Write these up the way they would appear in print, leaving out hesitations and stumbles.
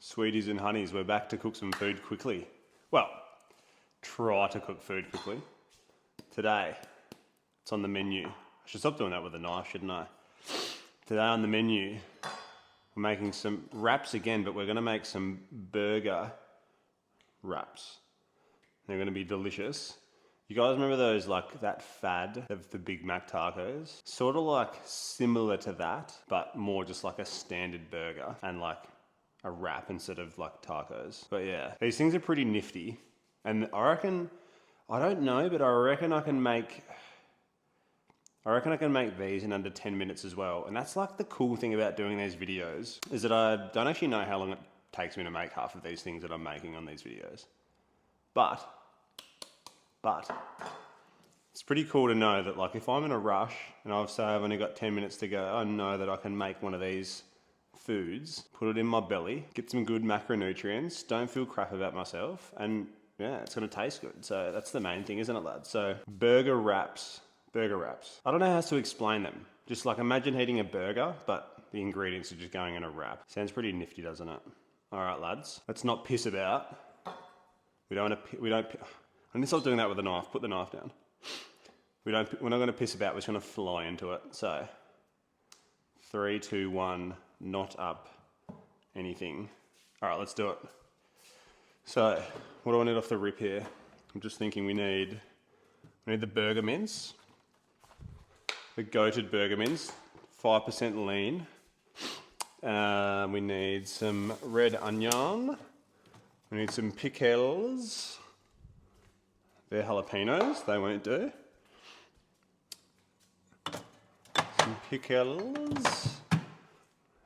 Sweeties and honeys, we're back to cook some food quickly. Well, try to cook food quickly. Today, it's on the menu. I should stop doing that with a knife, shouldn't I? Today on the menu, we're making some wraps again, but we're going to make some burger wraps. They're going to be delicious. You guys remember those, like that fad of the Bigmac tacos? Sort of like similar to that, but more just like a standard burger and like a wrap instead of like tacos. But yeah, these things are pretty nifty. And I reckon, I don't know, but I reckon I can make these in under 10 minutes as well. And that's like the cool thing about doing these videos, is that I don't actually know how long it takes me to make half of these things that I'm making on these videos. But it's pretty cool to know that, like, if I'm in a rush and I've only got 10 minutes to go, I know that I can make one of these foods, put it in my belly, get some good macronutrients, don't feel crap about myself, and yeah, it's gonna taste good. So that's the main thing, isn't it, lads? So burger wraps. I don't know how to explain them. Just like imagine eating a burger, but the ingredients are just going in a wrap. Sounds pretty nifty, doesn't it? All right, lads, let's not piss about. We don't, I need to stop doing that with a knife. Put the knife down. We're not going to piss about. We're just going to fly into it. So, 3, 2, 1. Not up anything. All right, let's do it. So, what do I need off the rip here? I'm just thinking we need the burger mince, the goated burger mince, 5% lean. We need some red onion. We need some pickles. They're jalapenos, they won't do. Some pickles.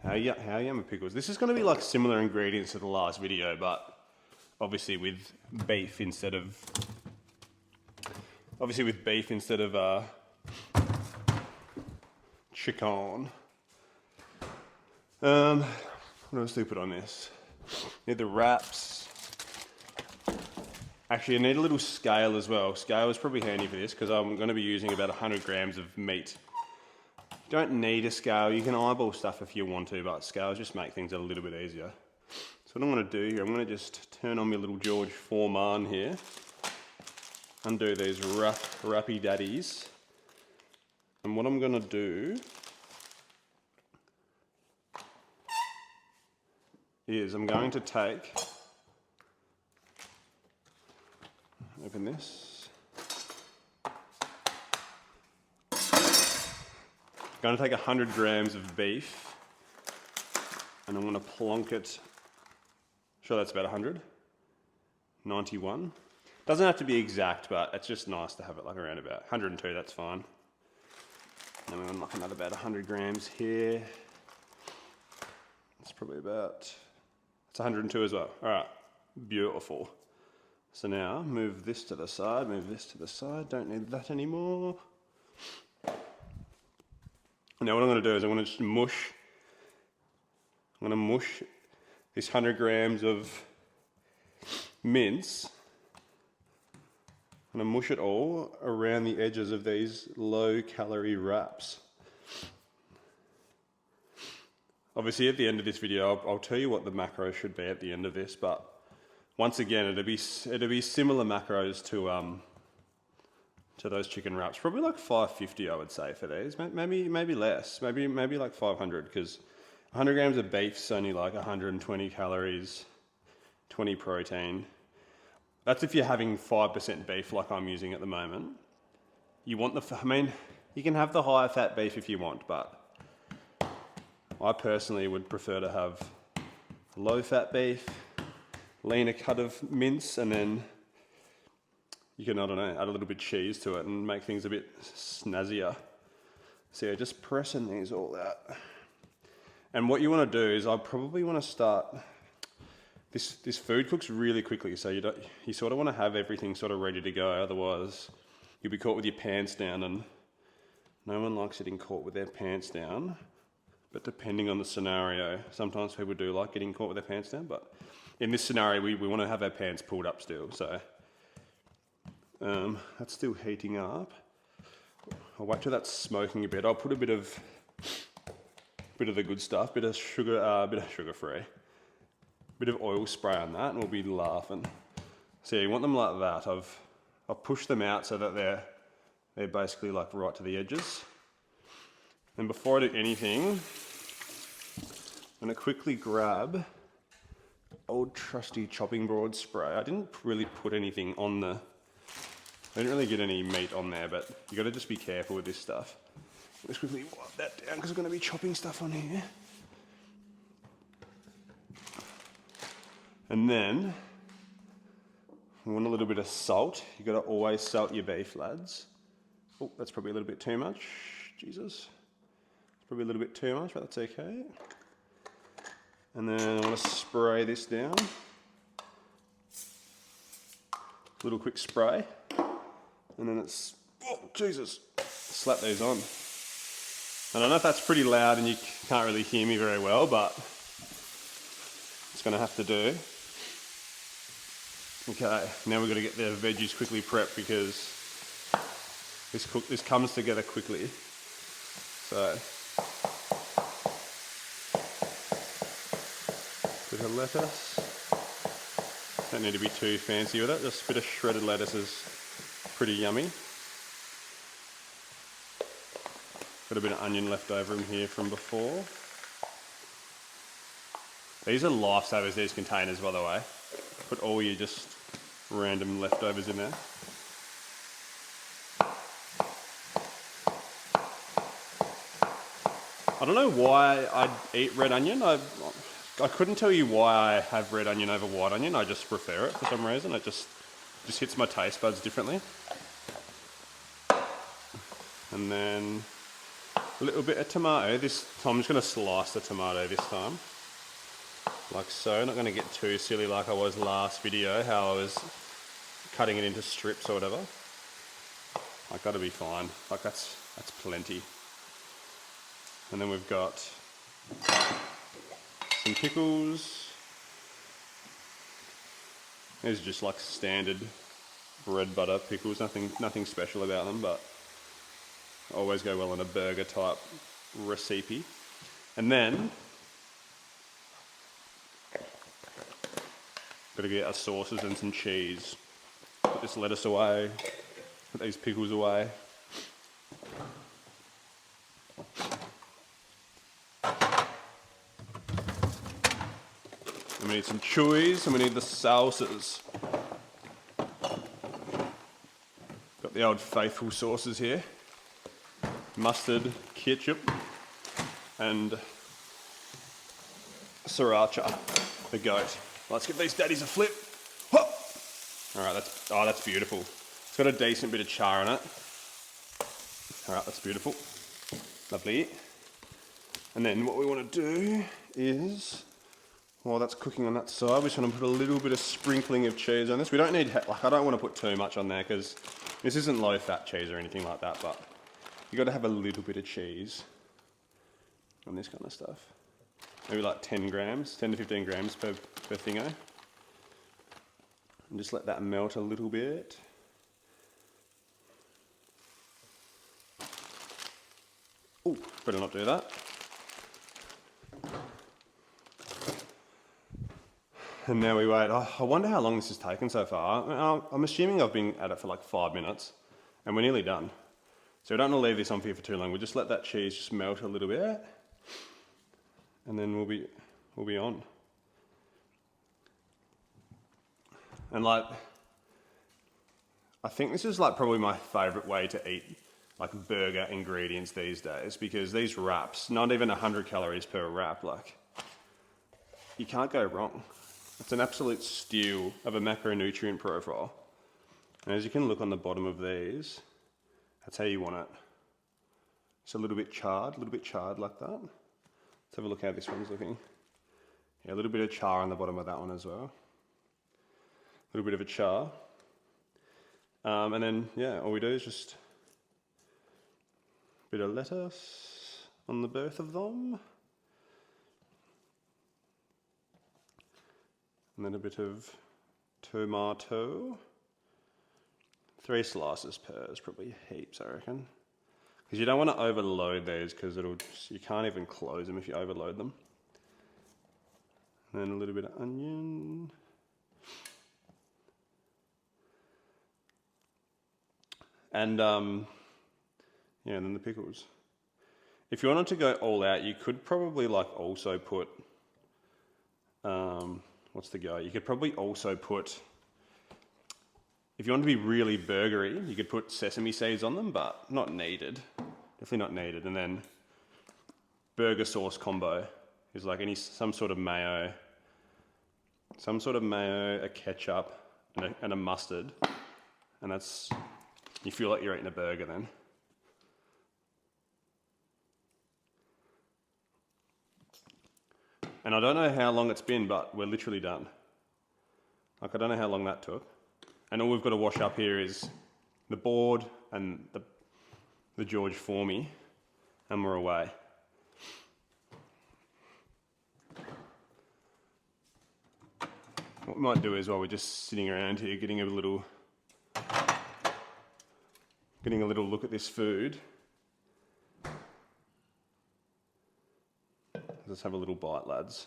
How yum are pickles? This is going to be like similar ingredients to the last video, but obviously with beef instead of chicken. What else do we put on this? Need the wraps. Actually, I need a little scale as well. Scale is probably handy for this because I'm going to be using about 100 grams of meat. You don't need a scale. You can eyeball stuff if you want to, but scales just make things a little bit easier. So what I'm going to do here, I'm going to just turn on my little George Forman here. Undo these wrappy daddies. And what I'm going to do is I'm going to take... Open this. I'm going to take 100 grams of beef and I'm going to plonk it. Sure, that's about 100. 91. Doesn't have to be exact, but it's just nice to have it like around about 102. That's fine. And then we're going to knock another about 100 grams here. It's probably about. It's 102 as well. All right, beautiful. So now, move this to the side, don't need that anymore. Now what I'm going to do is I'm going to just mush this 100 grams of mince. I'm going to mush it all around the edges of these low-calorie wraps. Obviously at the end of this video, I'll tell you what the macros should be at the end of this, but once again, it'll be similar macros to those chicken wraps. Probably like 550, I would say, for these. Maybe less. Maybe like 500, because 100 grams of beef's only like 120 calories, 20 protein. That's if you're having 5% beef like I'm using at the moment. You want you can have the higher fat beef if you want, but I personally would prefer to have low fat beef, leaner cut of mince, and then you can, I don't know, add a little bit of cheese to it and make things a bit snazzier. So yeah, just pressing these all out. And what you want to do is I probably want to start, this food cooks really quickly, so you sort of want to have everything sort of ready to go, otherwise you'll be caught with your pants down, and no one likes getting caught with their pants down. But depending on the scenario, sometimes people do like getting caught with their pants down, but in this scenario, we want to have our pants pulled up still, so that's still heating up. I'll wait till that's smoking a bit. I'll put a bit of the good stuff, bit of sugar free. bit of oil spray on that and we'll be laughing. So yeah, you want them like that. I've pushed them out so that they're basically like right to the edges. And before I do anything, I'm gonna quickly grab old trusty chopping board spray. I didn't really put anything on I didn't really get any meat on there, but you gotta just be careful with this stuff. Let's quickly wipe that down because we're gonna be chopping stuff on here. And then, we want a little bit of salt. You gotta always salt your beef, lads. Oh, that's probably a little bit too much. Jesus. It's probably a little bit too much, but that's okay. And then I want to spray this down. Little quick spray. And then it's, oh Jesus, slap these on. I don't know if that's pretty loud and you can't really hear me very well, but it's gonna have to do. Okay, now we've got to get the veggies quickly prepped because this comes together quickly. So, bit of lettuce. Don't need to be too fancy with it. Just a bit of shredded lettuce is pretty yummy. Got a bit of onion left over in here from before. These are lifesavers, these containers, by the way. Put all your just random leftovers in there. I don't know why I eat red onion. I couldn't tell you why I have red onion over white onion. I just prefer it for some reason. It just hits my taste buds differently. And then a little bit of tomato. I'm just going to slice the tomato this time. Like so. Not going to get too silly like I was last video, how I was cutting it into strips or whatever. Like that'll be fine. Like that's plenty. And then we've got some pickles. These are just like standard bread butter pickles, nothing special about them, but always go well in a burger type recipe. And then got to get our sauces and some cheese. Put this lettuce away, put these pickles away. And we need some cheese and we need the sauces. Got the old faithful sauces here. Mustard, ketchup, and sriracha, the goat. Let's give these daddies a flip. Alright, that's beautiful. It's got a decent bit of char on it. Alright, that's beautiful. Lovely. And then what we want to do is, while that's cooking on that side, we just want to put a little bit of sprinkling of cheese on this. We don't need, like, I don't want to put too much on there because this isn't low fat cheese or anything like that, but you got to have a little bit of cheese on this kind of stuff. Maybe like 10 grams, 10 to 15 grams per thingo. And just let that melt a little bit. Oh, better not do that. And now we wait. Oh, I wonder how long this has taken so far. I'm assuming I've been at it for like 5 minutes and we're nearly done. So we don't want to leave this on for here for too long. We'll just let that cheese just melt a little bit and then we'll be on. And like, I think this is like probably my favourite way to eat like burger ingredients these days, because these wraps, not even 100 calories per wrap, like you can't go wrong. It's an absolute steal of a macronutrient profile. And as you can look on the bottom of these, that's how you want it. It's a little bit charred like that. Let's have a look how this one's looking. Yeah, a little bit of char on the bottom of that one as well. A little bit of a char. And then, yeah, all we do is just a bit of lettuce on the both of them. And then a bit of tomato. 3 slices per is probably heaps, I reckon. Because you don't want to overload these because you can't even close them if you overload them. And then a little bit of onion. And yeah, and then the pickles. If you wanted to go all out, you could probably like also put, what's the go? You could probably also put, if you want to be really burgery, you could put sesame seeds on them, but not needed. Definitely not needed. And then burger sauce combo is like some sort of mayo, a ketchup, and a mustard. And that's, you feel like you're eating a burger then. And I don't know how long it's been, but we're literally done. Like, I don't know how long that took. And all we've got to wash up here is the board and the George Forman, and we're away. What we might do is, while we're just sitting around here getting a little look at this food, let's have a little bite, lads.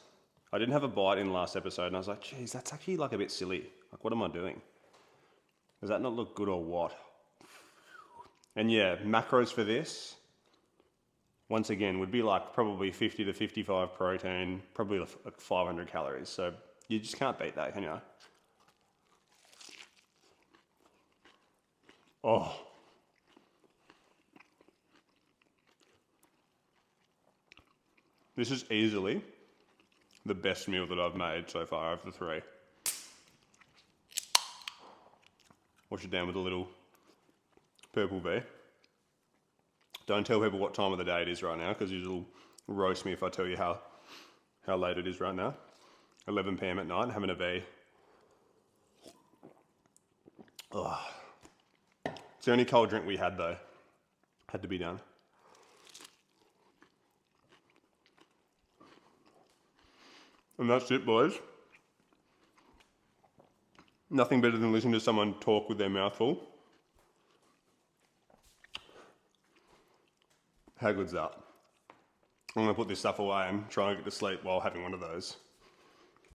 I didn't have a bite in the last episode, and I was like, geez, that's actually like a bit silly. Like, what am I doing? Does that not look good or what? And yeah, macros for this, once again, would be like probably 50 to 55 protein, probably like 500 calories. So you just can't beat that, can you? Oh. This is easily the best meal that I've made so far of the three. Wash it down with a little purple V. Don't tell people what time of the day it is right now, because you'll roast me if I tell you how late it is right now. 11 PM at night, having a V. Oh. It's the only cold drink we had though. Had to be done. And that's it, boys. Nothing better than listening to someone talk with their mouth full. How good's that? I'm going to put this stuff away and try and get to sleep while having one of those.